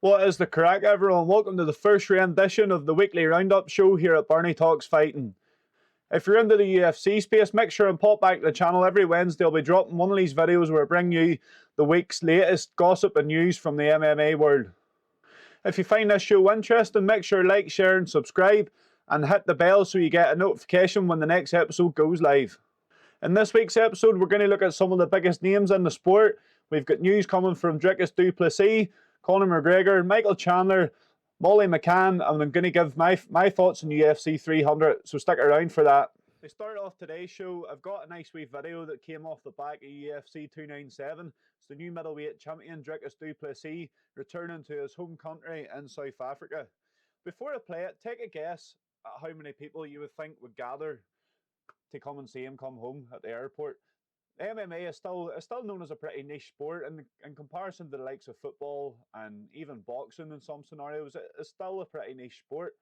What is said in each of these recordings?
What is the crack, everyone? Welcome to the first rendition of the weekly Roundup show here at Barney Talks Fighting. If you're into the UFC space, make sure and pop back to the channel. Every Wednesday I'll be dropping one of these videos where I bring you the week's latest gossip and news from the MMA world. If you find this show interesting, make sure to like, share and subscribe and hit the bell so you get a notification when the next episode goes live. In this week's episode, we're going to look at some of the biggest names in the sport. We've got news coming from Dricus Du Plesis, Conor McGregor, Michael Chandler, Molly McCann, and I'm going to give my thoughts on UFC 300, so stick around for that. To start off today's show, I've got a nice wee video that came off the back of UFC 297. It's the new middleweight champion, Dricus Du Plesis, returning to his home country in South Africa. Before I play it, take a guess at how many people you would think would gather to come and see him come home at the airport. MMA is still known as a pretty niche sport, and in comparison to the likes of football and even boxing in some scenarios, it's still a pretty niche sport.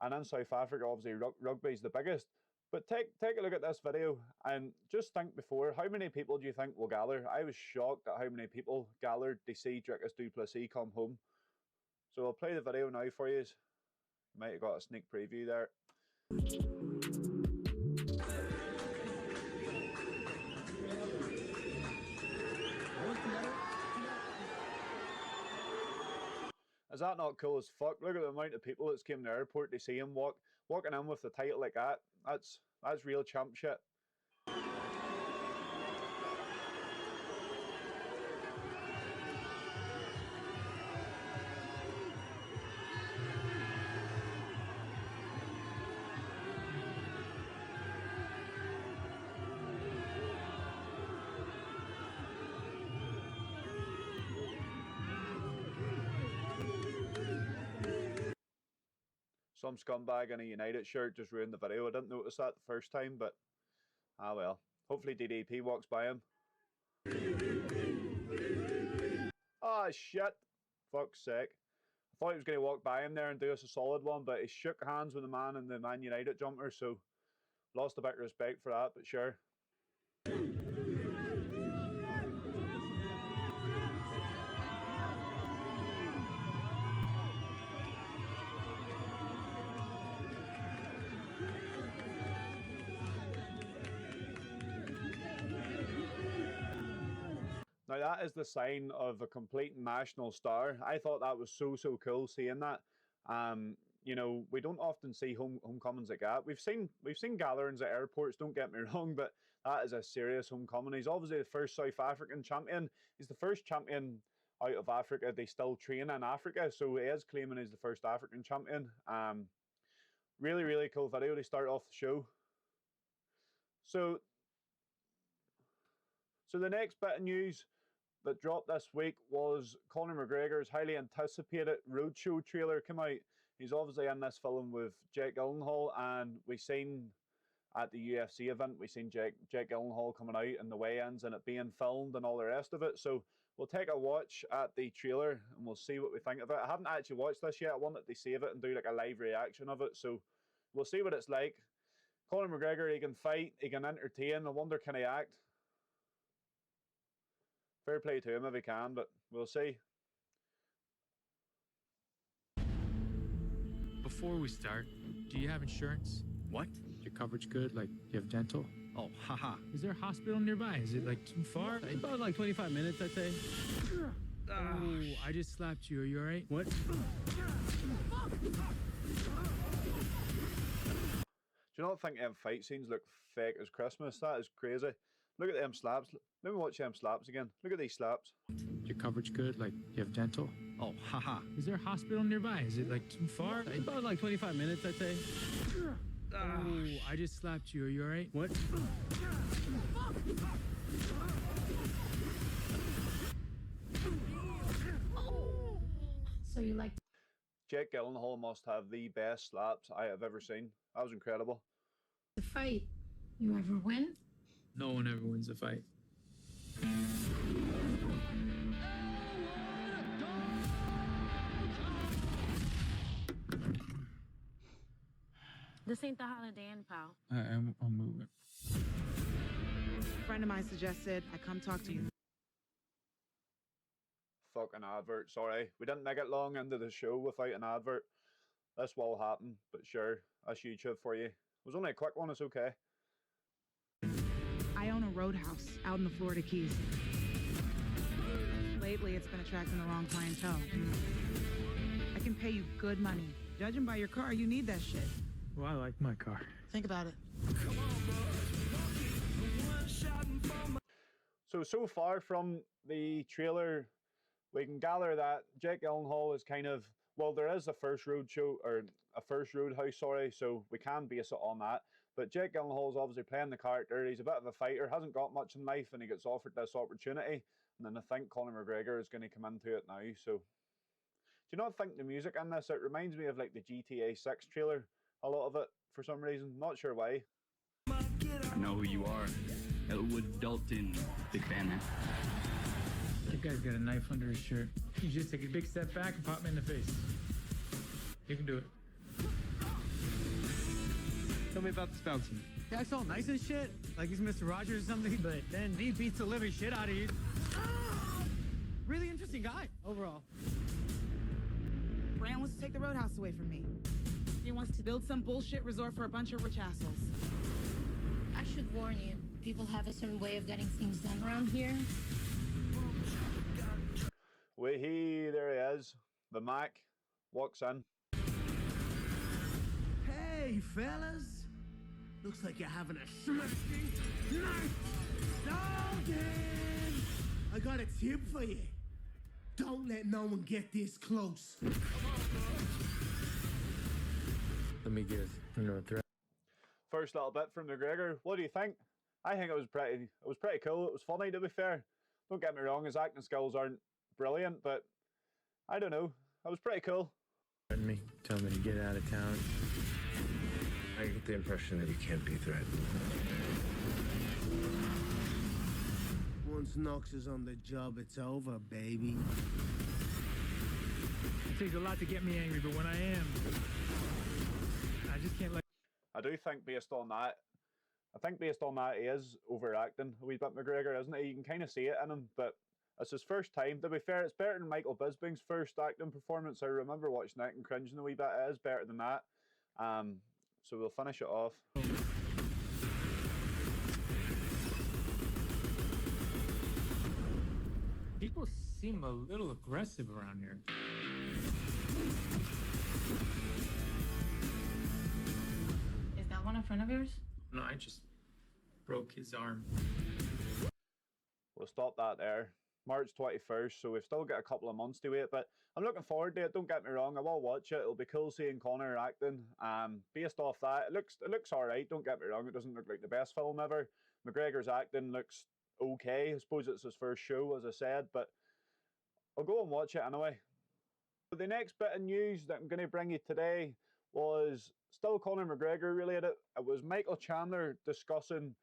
And in South Africa, obviously, rugby is the biggest. But take a look at this video and just think before, how many people do you think will gather? I was shocked at how many people gathered to see Dricus Du Plesis come home. So I'll play the video now for you. You might have got a sneak preview there. Is that not cool as fuck? Look at the amount of people that's came to the airport to see him walking in with the title like that. That's real champ shit. Some scumbag in a United shirt just ruined the video. I didn't notice that the first time, but ah well. Hopefully DDP walks by him. Ah shit. Fuck's sake. I thought he was going to walk by him there and do us a solid one, but he shook hands with the man in the Man United jumper, so lost a bit of respect for that, but sure. Now that is the sign of a complete national star. I thought that was so cool seeing that. You know, we don't often see homecomings like that. We've seen gatherings at airports, don't get me wrong, but that is a serious homecoming. He's obviously the first South African champion. He's the first champion out of Africa. They still train in Africa, so he is claiming he's the first African champion. Really cool video to start off the show. So the next bit of news that dropped this week was Conor McGregor's highly anticipated Roadshow trailer came out. He's obviously in this film with Jake Gyllenhaal, and we seen at the UFC event, we seen Jake Gyllenhaal coming out and the weigh-ins and it being filmed and all the rest of it. So we'll take a watch at the trailer and we'll see what we think of it. I haven't actually watched this yet. I wanted to save it and do like a live reaction of it. So we'll see what it's like. Conor McGregor, he can fight, he can entertain. I wonder, can he act? Fair play to him if he can, but we'll see. Before we start, do you have insurance? What? Your coverage good? Like, do you have dental? Oh, haha. Is there a hospital nearby? Is it, like, too far? About like 25 minutes, I'd say. Oh, I just slapped you. Are you all right? What? Do you not think them fight scenes look fake as Christmas? That is crazy. Look at them slaps. Let me watch them slaps again. Look at these slaps. Your coverage good? Like, do you have dental? Oh, haha. Is there a hospital nearby? Is it, like, too far? About like 25 minutes, I'd say. Oh, I just slapped you. Are you all right? What? So you like Jake Gyllenhaal must have the best slaps I have ever seen. That was incredible. to fight? You ever win? No one ever wins a fight. This ain't the Holiday Inn, pal. I'm moving. A friend of mine suggested I come talk to you. fucking advert, sorry. We didn't make it long into the show without an advert. This will happen, but sure, that's YouTube for you. It was only a quick one, it's okay. I own a roadhouse out in the Florida Keys. Lately, it's been attracting the wrong clientele. I can pay you good money. Judging by your car, you need that shit. Well, I like my car. Think about it. So far from the trailer, we can gather that Jake Gyllenhaal is kind of, well, there is a first roadshow, or a first roadhouse, sorry, so we can base it on that. But Jake Gyllenhaal is obviously playing the character. He's a bit of a fighter, hasn't got much in life, and he gets offered this opportunity. And then I think Conor McGregor is going to come into it now. So, do you not think the music in this, it reminds me of like the GTA 6 trailer, a lot of it, for some reason. Not sure why. I know who you are. Elwood Dalton. Big fan, man. That guy's got a knife under his shirt. You just take a big step back and pop me in the face. You can do it. Tell me about this bouncer. Guy's all nice and shit, like he's Mr. Rogers or something, but then he beats the living shit out of you. Really interesting guy, overall. Brand wants to take the roadhouse away from me. He wants to build some bullshit resort for a bunch of rich assholes. I should warn you. People have a certain way of getting things done around here. There he is. The Mac walks in. Hey, fellas. Looks like you're having a smashing night. Doggy! I got a tip for you. Don't let no one get this close. Let me guess. You're a threat. First little bit from McGregor. What do you think? I think it was pretty cool. It was funny, to be fair. Don't get me wrong, his acting skills aren't brilliant, but I don't know. It was pretty cool. Threaten me. Tell me to get out of town. I get the impression that he can't be threatened. Once Knox is on the job, it's over, baby. It takes a lot to get me angry, but when I am, I just can't let. I do think based on that, he is overacting a wee bit, McGregor, isn't he? You can kind of see it in him, but it's his first time. To be fair, it's better than Michael Bisping's first acting performance. I remember watching it and cringing a wee bit. It is better than that. So we'll finish it off. People seem a little aggressive around here. Is that one in front of yours? No, I just broke his arm. We'll stop that there. March 21st, so we've still got a couple of months to wait, but I'm looking forward to it. Don't get me wrong, I will watch it. It'll be cool seeing Conor acting. Based off that, it looks all right. Don't get me wrong, it doesn't look like the best film ever. McGregor's acting looks okay. I suppose it's his first show, as I said, but I'll go and watch it anyway. The next bit of news that I'm going to bring you today was still Conor McGregor related. It was Michael Chandler discussing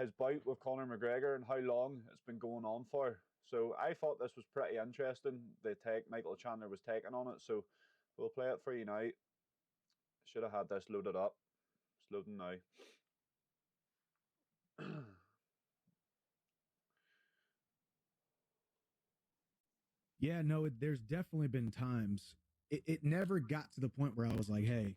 his bout with Conor McGregor and how long it's been going on for. So I thought this was pretty interesting, the take Michael Chandler was taking on it. So we'll play it for you now. Should have had this loaded up. It's loading now. Yeah, no, there's definitely been times. It never got to the point where I was like, hey,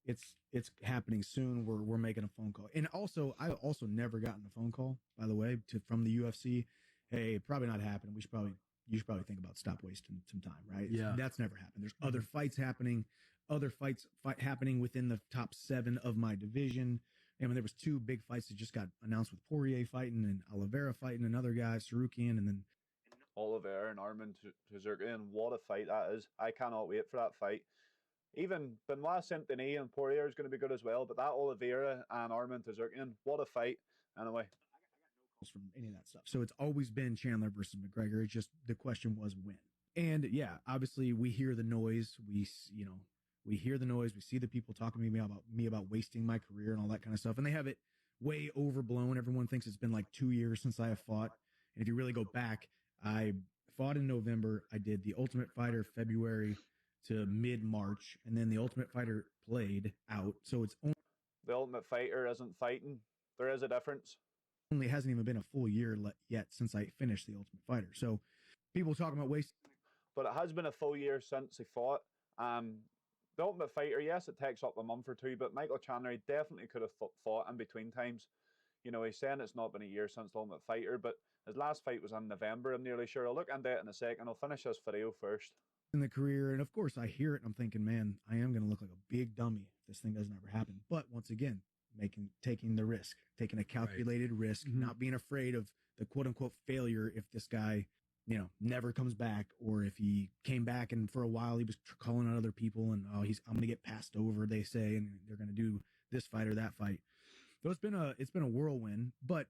it's happening soon. We're making a phone call. And also, I also never gotten a phone call, by the way, from the UFC. Hey, probably not happening. You should probably think about stop wasting some time, right? Yeah. That's never happened. There's other fights happening, happening within the top 7 of my division. And when there was 2 big fights that just got announced with Poirier fighting and Oliveira fighting another guy, Sarukian, and then Oliveira and Armin Tazurkian, what a fight that is. I cannot wait for that fight. Even Benoit Saint-Denis and Poirier is going to be good as well, but that Oliveira and Armin Tazurkian, what a fight. Anyway. From any of that stuff. So it's always been Chandler versus McGregor. It's just the question was when. And yeah, obviously we hear the noise. We hear the noise. We see the people talking to me about wasting my career and all that kind of stuff. And they have it way overblown. Everyone thinks it's been like 2 years since I have fought. And if you really go back, I fought in November. I did the Ultimate Fighter February to mid-March, and then the Ultimate Fighter played out. So it's only The Ultimate Fighter isn't fighting. There is a difference. Only hasn't even been a full year yet since I finished the Ultimate Fighter. So people talking about wasting. but it has been a full year since he fought. The Ultimate Fighter, yes, it takes up a month or two, but Michael Chandler, he definitely could have fought in between times. You know, he's saying it's not been a year since the Ultimate Fighter, but his last fight was in November, I'm nearly sure. I'll look into it in a second. I'll finish this video first. In the career, and of course I hear it and I'm thinking, man, I am going to look like a big dummy if this thing doesn't ever happen. But once again, taking the risk, taking a calculated risk, not being afraid of the quote unquote failure if this guy, you know, never comes back, or if he came back and for a while he was calling out other people and I'm going to get passed over, they say, and they're going to do this fight or that fight. So it's been a whirlwind, but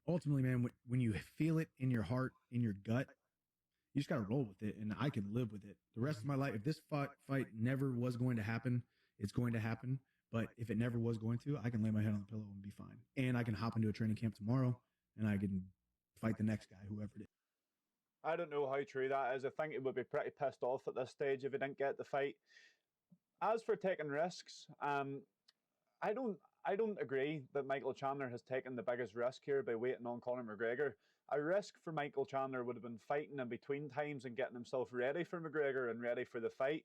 ultimately, man, when you feel it in your heart, in your gut, you just got to roll with it, and I can live with it the rest of my life. If this fight never was going to happen, it's going to happen. But if it never was going to, I can lay my head on the pillow and be fine. And I can hop into a training camp tomorrow, and I can fight the next guy, whoever it is. I don't know how true that is. I think he would be pretty pissed off at this stage if he didn't get the fight. As for taking risks, I don't agree that Michael Chandler has taken the biggest risk here by waiting on Conor McGregor. A risk for Michael Chandler would have been fighting in between times and getting himself ready for McGregor and ready for the fight.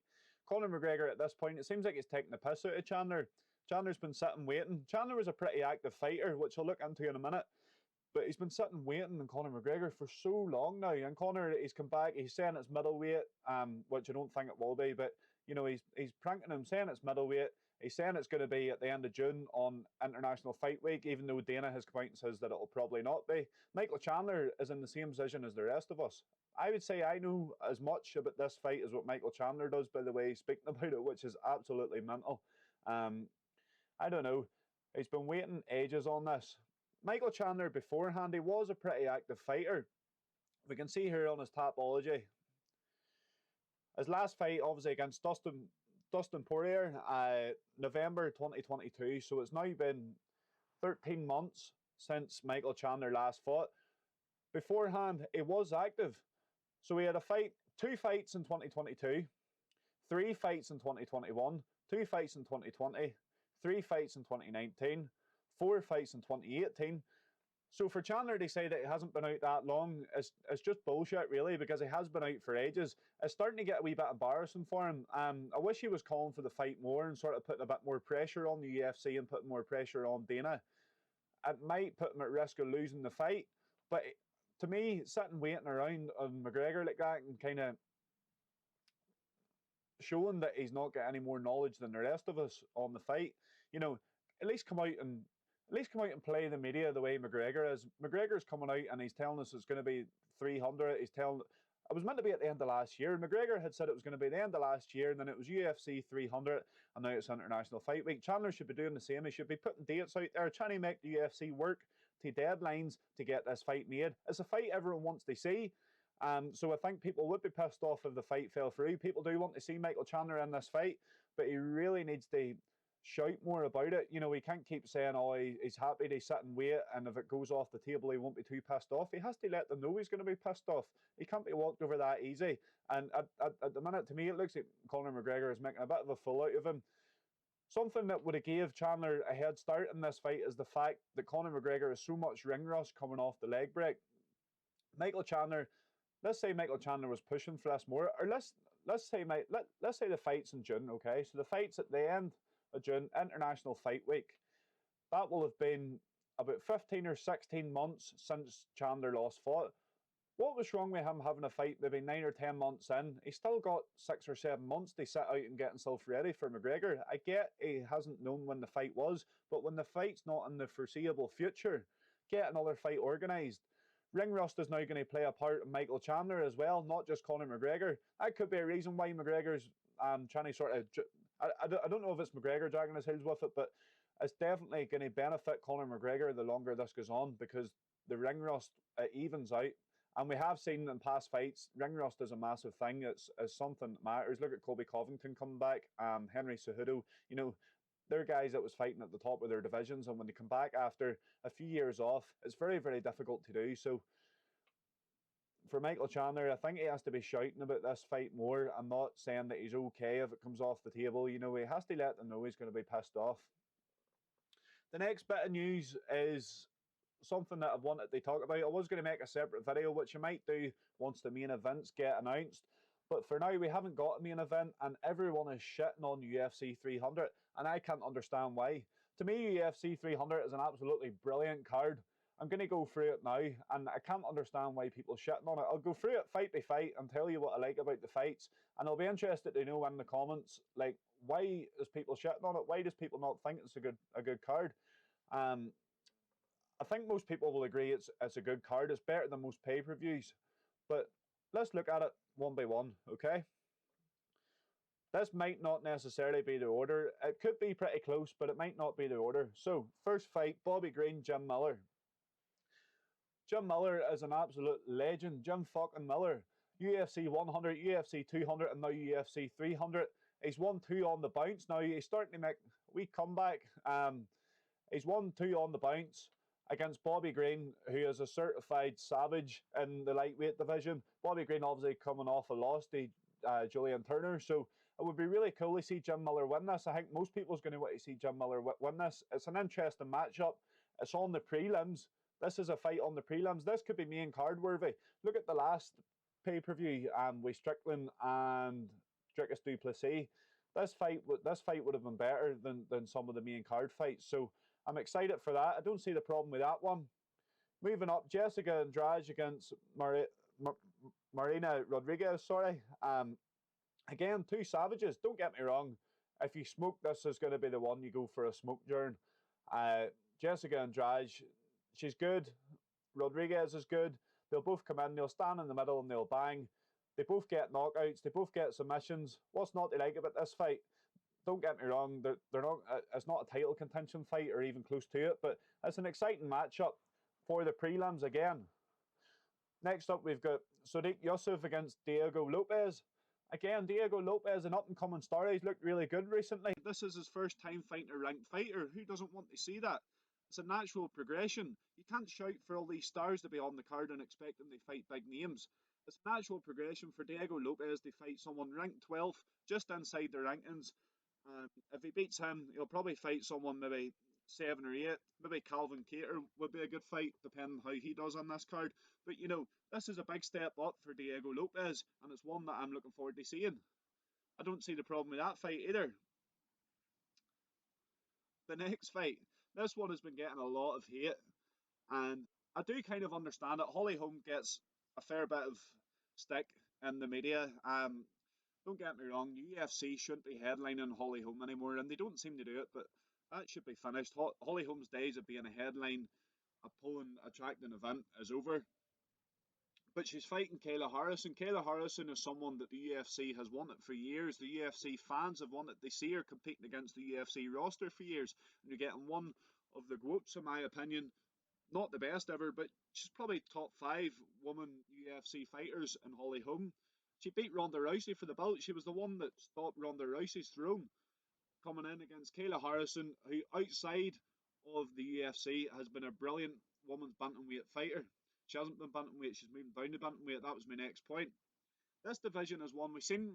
Conor McGregor at this point, it seems like he's taking the piss out of Chandler. Chandler's been sitting waiting. Chandler was a pretty active fighter, which I'll look into in a minute. But he's been sitting waiting on Conor McGregor for so long now. And Conor, he's come back. He's saying it's middleweight, which I don't think it will be. But, you know, he's pranking him, saying it's middleweight. He's saying it's going to be at the end of June on International Fight Week, even though Dana has come out and says that it'll probably not be. Michael Chandler is in the same position as the rest of us. I would say I know as much about this fight as what Michael Chandler does, by the way he's speaking about it, which is absolutely mental. I don't know. He's been waiting ages on this. Michael Chandler beforehand, he was a pretty active fighter. We can see here on his Tapology. His last fight, obviously, against Dustin Poirier, November 2022. So it's now been 13 months since Michael Chandler last fought. Beforehand, he was active. So he had two fights in 2022, 3 fights in 2021, 2 fights in 2020, 3 fights in 2019, 4 fights in 2018. So for Chandler to say that he hasn't been out that long, it's just bullshit, really, because he has been out for ages. It's starting to get a wee bit embarrassing for him. I wish he was calling for the fight more and sort of putting a bit more pressure on the UFC and putting more pressure on Dana. It might put him at risk of losing the fight. But to me, sitting waiting around on McGregor like that and kind of showing that he's not got any more knowledge than the rest of us on the fight, you know, at least come out and play the media the way McGregor is. McGregor's coming out and he's telling us it's going to be 300. It was meant to be at the end of last year. McGregor had said it was going to be the end of last year, and then it was UFC 300, and now it's International Fight Week. Chandler should be doing the same. He should be putting dates out there, trying to make the UFC work to deadlines to get this fight made. It's a fight everyone wants to see. So I think people would be pissed off if the fight fell through. People do want to see Michael Chandler in this fight, but he really needs to shout more about it. You know, he can't keep saying, oh, he's happy to sit and wait, and if it goes off the table, he won't be too pissed off. He has to let them know he's going to be pissed off. He can't be walked over that easy. And at the minute, to me, it looks like Conor McGregor is making a bit of a fool out of him. Something that would have gave Chandler a head start in this fight is the fact that Conor McGregor has so much ring rust coming off the leg break. Michael Chandler, let's say Michael Chandler was pushing for this more, or let's say the fight's in June, okay? So the fight's at the end of June, International Fight Week. That will have been about 15 or 16 months since Chandler last fought. What was wrong with him having a fight maybe 9 or 10 months in? He still got 6 or 7 months to sit out and get himself ready for McGregor. I get he hasn't known when the fight was, but when the fight's not in the foreseeable future, get another fight organised. Ring rust is now going to play a part in Michael Chandler as well, not just Conor McGregor. That could be a reason why McGregor's trying to sort of... I don't know if it's McGregor dragging his heels with it, but it's definitely going to benefit Conor McGregor the longer this goes on, because the ring rust evens out. And we have seen in past fights, ring rust is a massive thing. It's something that matters. Look at Colby Covington coming back, Henry Cejudo. You know, they're guys that was fighting at the top of their divisions, and when they come back after a few years off, it's very, very difficult to do. So for Michael Chandler, I think he has to be shouting about this fight more. I'm not saying that he's okay if it comes off the table. You know, he has to let them know he's going to be pissed off. The next bit of news is something that I've wanted to talk about. I was going to make a separate video, which I might do once the main events get announced. But for now, we haven't got a main event, and everyone is shitting on UFC 300, and I can't understand why. To me, UFC 300 is an absolutely brilliant card. I'm going to go through it now, and I can't understand why people are shitting on it. I'll go through it fight by fight and tell you what I like about the fights, and I'll be interested to know in the comments, like, why is people shitting on it? Why does people not think it's a good card? I think most people will agree it's a good card. It's better than most pay-per-views. But let's look at it one by one, okay? This might not necessarily be the order. It could be pretty close, but it might not be the order. So, first fight, Bobby Green, Jim Miller. Jim Miller is an absolute legend. Jim fucking Miller. UFC 100, UFC 200, and now UFC 300. He's won 2 on the bounce. Now, he's starting to make a wee comeback. He's won 2 on the bounce against Bobby Green, who is a certified savage in the lightweight division. Bobby Green obviously coming off a loss to Julian Turner, so it would be really cool to see Jim Miller win this. I think most people's going to want to see Jim Miller win this. It's an interesting matchup. It's on the prelims. This is a fight on the prelims. This could be main card worthy. Look at the last pay-per-view with Strickland and Dricus Du Plesis. This fight would have been better than some of the main card fights. So I'm excited for that. I don't see the problem with that one. Moving up, Jessica Andrade against Marina Rodriguez. Sorry. Again, 2 savages. Don't get me wrong. If you smoke, this is going to be the one you go for a smoke during. Jessica Andrade, she's good. Rodriguez is good. They'll both come in. They'll stand in the middle and they'll bang. They both get knockouts. They both get submissions. What's not to like about this fight? Don't get me wrong. They're not. It's not a title contention fight or even close to it. But it's an exciting matchup for the prelims again. Next up, we've got Sodiq Yusuff against Diego Lopez. Again, Diego Lopez, an up-and-coming star. He's looked really good recently. This is his first time fighting a ranked fighter. Who doesn't want to see that? It's a natural progression. You can't shout for all these stars to be on the card and expect them to fight big names. It's a natural progression for Diego Lopez to fight someone ranked 12th, just inside the rankings. If he beats him, he'll probably fight someone maybe 7 or 8. Maybe Calvin Cater would be a good fight, depending how he does on this card. But, you know, this is a big step up for Diego Lopez, and it's one that I'm looking forward to seeing. I don't see the problem with that fight either. The next fight, this one has been getting a lot of hate, and I do kind of understand it. Holly Holm gets a fair bit of stick in the media. Don't get me wrong, UFC shouldn't be headlining Holly Holm anymore, and they don't seem to do it, but that should be finished. Holly Holm's days of being a headline, a pulling, attracting event is over. But she's fighting Kayla Harrison. Kayla Harrison is someone that the UFC has wanted for years. The UFC fans have wanted. They see her competing against the UFC roster for years. And you're getting one of the GOATs, in my opinion. Not the best ever, but she's probably top 5 woman UFC fighters in Holly Holm. She beat Ronda Rousey for the belt. She was the one that stopped Ronda Rousey's throne. Coming in against Kayla Harrison, who outside of the UFC has been a brilliant women's bantamweight fighter. She hasn't been bantamweight, she's moving down to bantamweight. That was my next point. This division is one. We've seen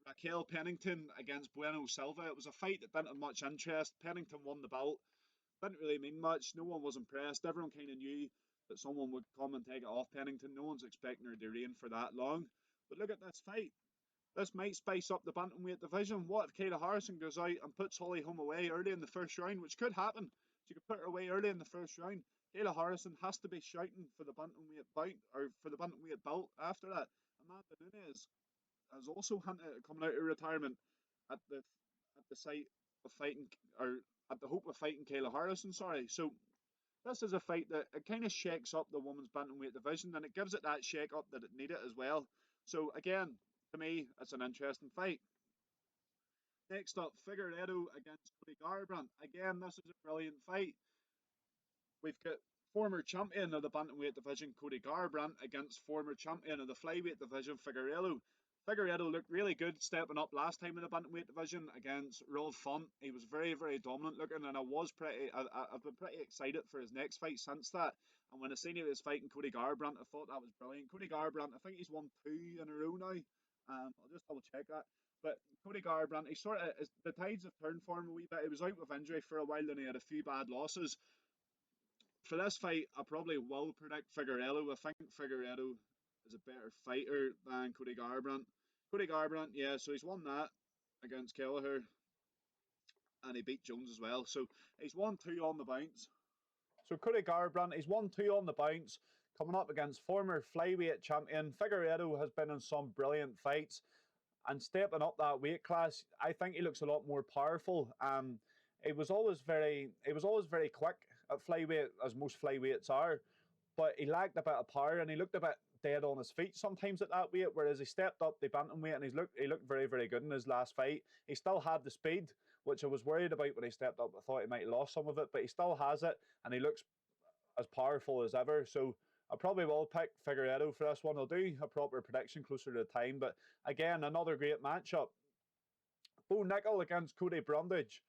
Raquel Pennington against Bueno Silva. It was a fight that didn't have much interest. Pennington won the belt. Didn't really mean much. No one was impressed. Everyone kind of knew that someone would come and take it off Pennington. No one's expecting her to reign for that long. But look at this fight. This might spice up the bantamweight division. What if Kayla Harrison goes out and puts Holly Holm away early in the first round, which could happen. She could put her away early in the first round. Kayla Harrison has to be shouting for the bantamweight bout, or for the bantamweight belt after that. Amanda Nunes has also hinted at coming out of retirement at the sight of fighting, or at the hope of fighting Kayla Harrison. Sorry. So this is a fight that it kind of shakes up the women's bantamweight division, and it gives it that shake up that it needed as well. So again, to me, it's an interesting fight. Next up, Figueiredo against Cody Garbrandt. Again, this is a brilliant fight. We've got former champion of the bantamweight division, Cody Garbrandt, against former champion of the flyweight division, Figueiredo. Figueiredo looked really good stepping up last time in the bantamweight division against Rolf Font. He was very, very dominant looking, and I've been pretty excited for his next fight since that. And when I seen he was fighting Cody Garbrandt, I thought that was brilliant. Cody Garbrandt, I think he's won 2 in a row now. I'll just double check that. But Cody Garbrandt, the tides have turned for him a wee bit. He was out with injury for a while, and he had a few bad losses. For this fight, I probably will predict Figueiredo. I think Figueiredo is a better fighter than Cody Garbrandt. Cody Garbrandt, yeah, so he's won that against Kelleher, and he beat Jones as well. So he's 1-2 on the bounce. So Cody Garbrandt, he's 1-2 on the bounce, coming up against former flyweight champion. Figueiredo has been in some brilliant fights, and stepping up that weight class, I think he looks a lot more powerful. He was always very quick at flyweight, as most flyweights are, but he lacked a bit of power, and he looked a bit dead on his feet sometimes at that weight, whereas he stepped up the bantamweight and he looked very, very good in his last fight. He still had the speed, which I was worried about when he stepped up. I thought he might have lost some of it, but he still has it, and he looks as powerful as ever. So I probably will pick Figueiredo for this one. I'll do a proper prediction closer to the time, but again, another great matchup. Bo Nickel against Cody Brundage.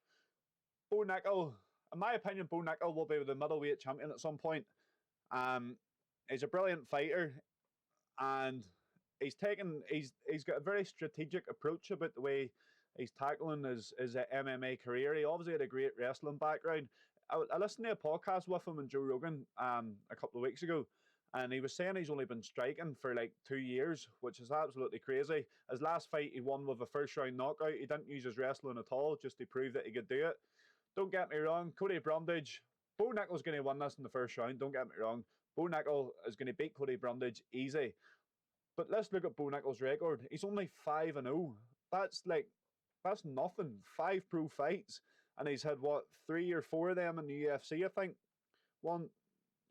Bo Nickel, in my opinion, Bo Nickel will be the middleweight champion at some point. He's a brilliant fighter, and he's got a very strategic approach about the way he's tackling his MMA career. He obviously had a great wrestling background. I listened to a podcast with him and Joe Rogan a couple of weeks ago, and he was saying he's only been striking for like 2 years, which is absolutely crazy. His last fight he won with a first round knockout. He didn't use his wrestling at all, just to prove that he could do it. Don't get me wrong, Cody Brundage, Bo Nickel's going to win this in the first round. Don't get me wrong. Bo Nickel is going to beat Cody Brundage easy. But let's look at Bo Nickel's record. He's only 5-0. That's nothing. 5 pro fights, and he's had what, 3 or 4 of them in the UFC, I think. One,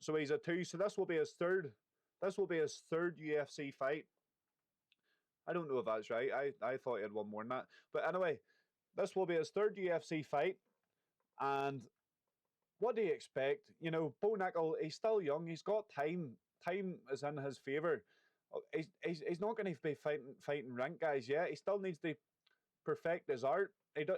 so he's a 2. So this will be his third. This will be his third UFC fight. I don't know if that's right. I thought he had one more than that. But anyway, this will be his third UFC fight, and what do you expect? You know, Bo Nickel, he's still young. He's got time. Time is in his favour. He's not going to be fighting rank guys yet. He still needs to perfect his art.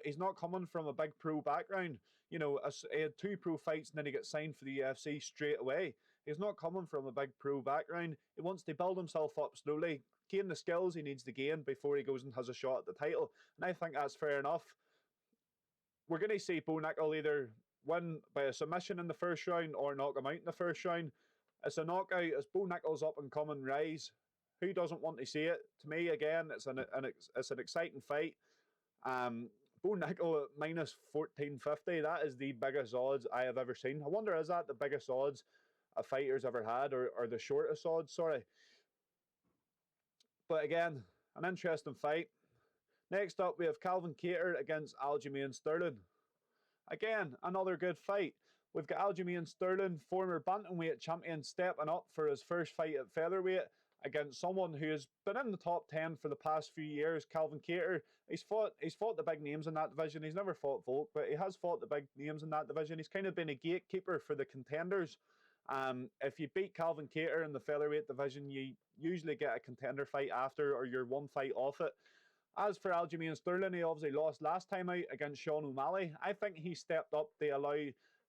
He's not coming from a big pro background. You know, he had 2 pro fights and then he got signed for the UFC straight away. He's not coming from a big pro background. He wants to build himself up slowly, gain the skills he needs to gain before he goes and has a shot at the title. And I think that's fair enough. We're going to see Bo Nickel either win by a submission in the first round or knock him out in the first round. It's a knockout. It's Bo Nickel's up and coming rise. Who doesn't want to see it? To me, again, it's an exciting fight. Bo Nickel at minus 1450. That is the biggest odds I have ever seen. I wonder, is that the biggest odds a fighter's ever had, or the shortest odds? Sorry. But again, an interesting fight. Next up, we have Calvin Kattar against Aljamain Sterling. Again, another good fight. We've got Aljamain Sterling, former bantamweight champion, stepping up for his first fight at featherweight against someone who has been in the top 10 for the past few years, Calvin Kattar. He's fought the big names in that division. He's never fought Volk, but he has fought the big names in that division. He's kind of been a gatekeeper for the contenders. If you beat Calvin Kattar in the featherweight division, you usually get a contender fight after, or you're one fight off it. As for Aljamain Sterling, he obviously lost last time out against Sean O'Malley. I think he stepped up to allow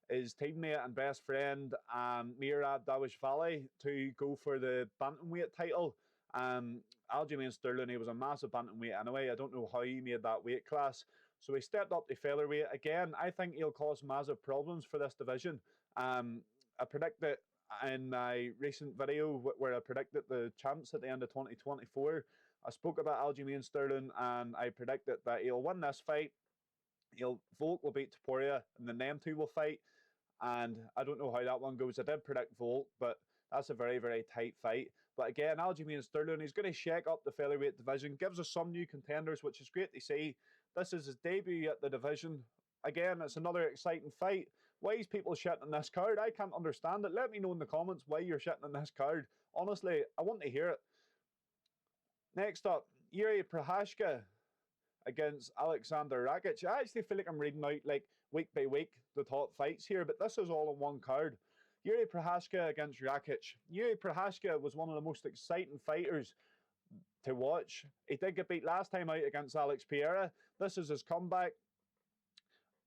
his teammate and best friend, Mirab Dawishvili, to go for the bantamweight title. Aljamain Sterling, he was a massive bantamweight anyway. I don't know how he made that weight class. So he stepped up to featherweight. Again, I think he'll cause massive problems for this division. I predicted in my recent video where I predicted the champs at the end of 2024. I spoke about Aljamain Sterling, and I predicted that he'll win this fight. Volk will beat Topuria, and then them two will fight. And I don't know how that one goes. I did predict Volk, but that's a very, very tight fight. But again, Aljamain Sterling, he's going to shake up the featherweight division, gives us some new contenders, which is great to see. This is his debut at the division. Again, it's another exciting fight. Why is people shitting on this card? I can't understand it. Let me know in the comments why you're shitting on this card. Honestly, I want to hear it. Next up, Yuri Prochazka against Alexander Rakic. I actually feel like I'm reading out like week by week the top fights here, but this is all on one card. Yuri Prochazka against Rakic. Yuri Prochazka was one of the most exciting fighters to watch. He did get beat last time out against Alex Pereira. This is his comeback.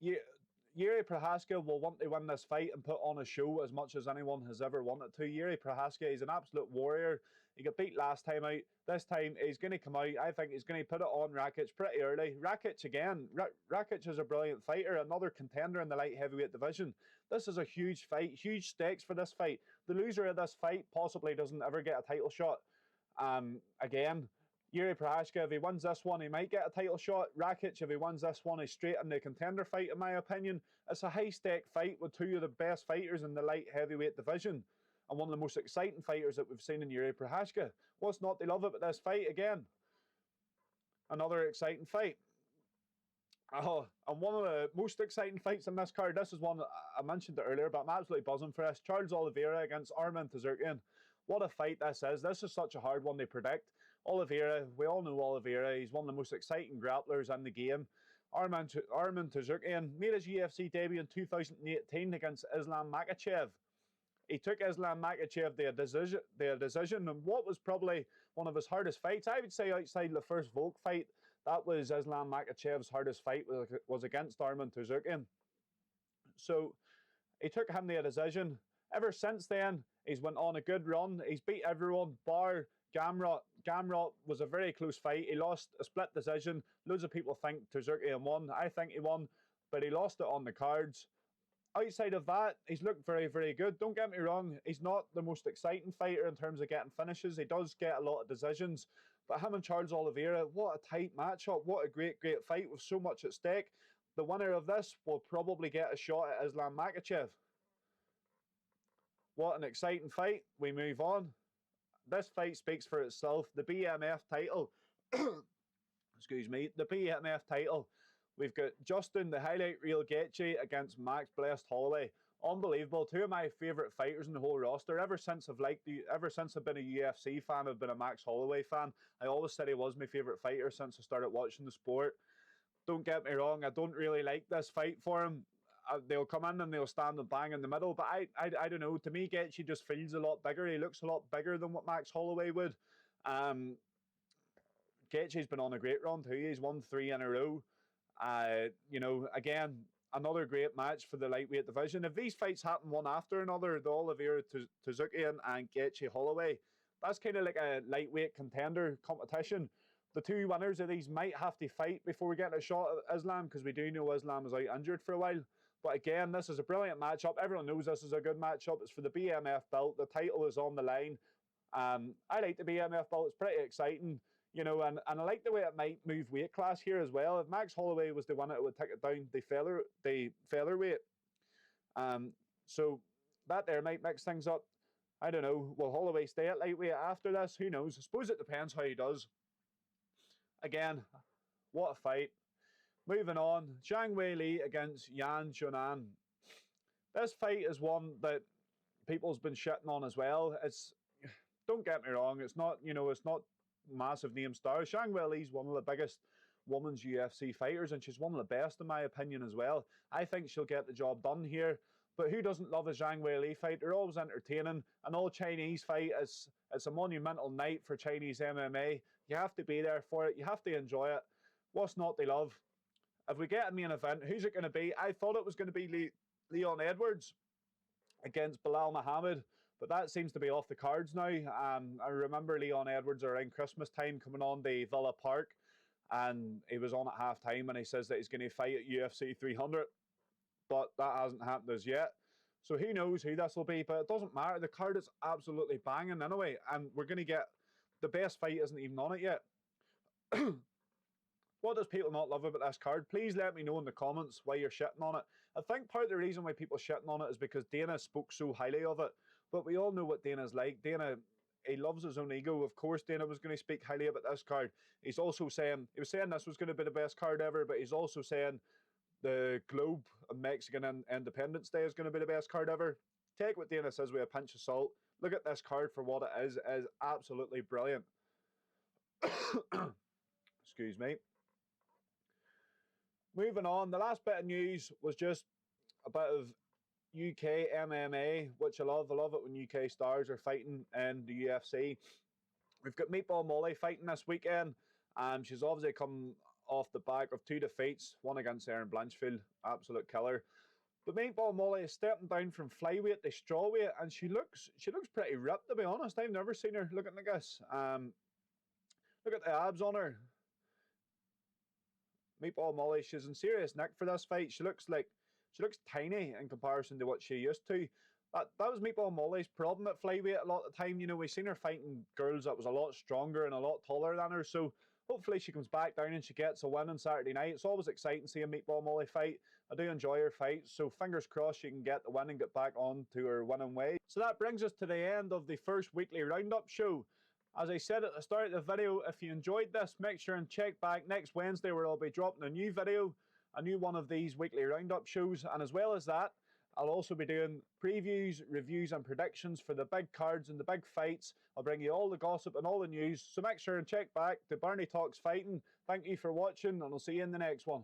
Yuri Prochazka will want to win this fight and put on a show as much as anyone has ever wanted to. Yuri Prochazka, he's an absolute warrior. He got beat last time out. This time he's going to come out. I think he's going to put it on Rakic pretty early. Rakic again. Rakic is a brilliant fighter, another contender in the light heavyweight division. This is a huge fight, huge stakes for this fight. The loser of this fight possibly doesn't ever get a title shot. Again, Yuri Prochazka, if he wins this one, he might get a title shot. Rakic, if he wins this one, he's straight in the contender fight, in my opinion. It's a high-stake fight with two of the best fighters in the light heavyweight division and one of the most exciting fighters that we've seen in Yuri Prochazka. What's not to love about this fight? Again, another exciting fight. Oh, and one of the most exciting fights in this card, this is one I mentioned it earlier, but I'm absolutely buzzing for this. Charles Oliveira against Arman Tsarukyan. What a fight this is. This is such a hard one to predict. Oliveira, we all know Oliveira. He's one of the most exciting grapplers in the game. Arman Tsarukyan made his UFC debut in 2018 against Islam Makhachev. He took Islam Makhachev the decision, and what was probably one of his hardest fights, I would say outside the first Volk fight, that was Islam Makhachev's hardest fight was against Arman Tsarukyan. So he took him the decision. Ever since then, he's went on a good run. He's beat everyone, bar Gamrot. Gamrot was a very close fight. He lost a split decision. Loads of people think Tsarukyan won. I think he won, but he lost it on the cards. Outside of that, he's looked very, very good. Don't get me wrong, he's not the most exciting fighter in terms of getting finishes. He does get a lot of decisions. But him and Charles Oliveira, what a tight matchup. What a great, great fight with so much at stake. The winner of this will probably get a shot at Islam Makhachev. What an exciting fight. We move on. This fight speaks for itself. The BMF title. Excuse me. The BMF title. We've got Justin, the highlight reel Gaethje against Max Blessed Holloway. Unbelievable. Two of my favourite fighters in the whole roster. Ever since I've been a UFC fan, I've been a Max Holloway fan. I always said he was my favourite fighter since I started watching the sport. Don't get me wrong, I don't really like this fight for him. They'll come in and they'll stand and bang in the middle, but I don't know. To me, Gaethje just feels a lot bigger. He looks a lot bigger than what Max Holloway would. Gaethje's been on a great run too. He's won 3 in a row. Again, another great match for the lightweight division. If these fights happen one after another, the Oliveira Tsarukyan and Gaethje Holloway, that's kind of like a lightweight contender competition. The two winners of these might have to fight before we get a shot at Islam, because we do know Islam is out injured for a while. But again, this is a brilliant matchup. Everyone knows this is a good matchup. It's for the BMF belt. The title is on the line. I like the BMF belt. It's pretty exciting. And I like the way it might move weight class here as well. If Max Holloway was the one that would take it down the featherweight. So that there might mix things up. I don't know. Will Holloway stay at lightweight after this? Who knows? I suppose it depends how he does. Again, what a fight. Moving on. Zhang Weili against Yan Xiaonan. This fight is one that people's been shitting on as well. Don't get me wrong, it's not massive name stars. Zhang Weili's one of the biggest women's UFC fighters, and she's one of the best in my opinion as well. I think she'll get the job done here. But who doesn't love a Zhang Weili fight? They're always entertaining. An all-Chinese fight it's a monumental night for Chinese MMA. You have to be there for it. You have to enjoy it. What's not to love? If we get a main event, who's it going to be? I thought it was going to be Leon Edwards against Bilal Muhammad, but that seems to be off the cards now. I remember Leon Edwards around Christmas time coming on the Villa Park, and he was on at half-time, and he says that he's going to fight at UFC 300, but that hasn't happened as yet. So who knows who this will be, but it doesn't matter. The card is absolutely banging anyway, and we're going to get the best fight isn't even on it yet. What does people not love about this card? Please let me know in the comments why you're shitting on it. I think part of the reason why people are shitting on it is because Dana spoke so highly of it. But we all know what Dana's like. Dana, he loves his own ego. Of course, Dana was going to speak highly about this card. He was saying this was going to be the best card ever, but he's also saying the Globe of Mexican Independence Day is going to be the best card ever. Take what Dana says with a pinch of salt. Look at this card for what it is. It is absolutely brilliant. Excuse me. Moving on, the last bit of news was just a bit of UK MMA, which I love. I love it when UK stars are fighting in the UFC. We've got Meatball Molly fighting this weekend. She's obviously come off the back of 2 defeats, one against Erin Blanchfield, absolute killer. But Meatball Molly is stepping down from flyweight to strawweight, and she looks pretty ripped, to be honest. I've never seen her looking like this. Look at the abs on her. Meatball Molly, she's in serious nick for this fight. She looks tiny in comparison to what she used to. That was Meatball Molly's problem at flyweight a lot of the time. You know, we've seen her fighting girls that was a lot stronger and a lot taller than her. So hopefully she comes back down and she gets a win on Saturday night. It's always exciting seeing Meatball Molly fight. I do enjoy her fights. So fingers crossed she can get the win and get back on to her winning way. So that brings us to the end of the first weekly roundup show. As I said at the start of the video, if you enjoyed this, make sure and check back next Wednesday where I'll be dropping a new video, a new one of these weekly roundup shows. And as well as that, I'll also be doing previews, reviews and predictions for the big cards and the big fights. I'll bring you all the gossip and all the news. So make sure and check back to Barney Talks Fighting. Thank you for watching and I'll see you in the next one.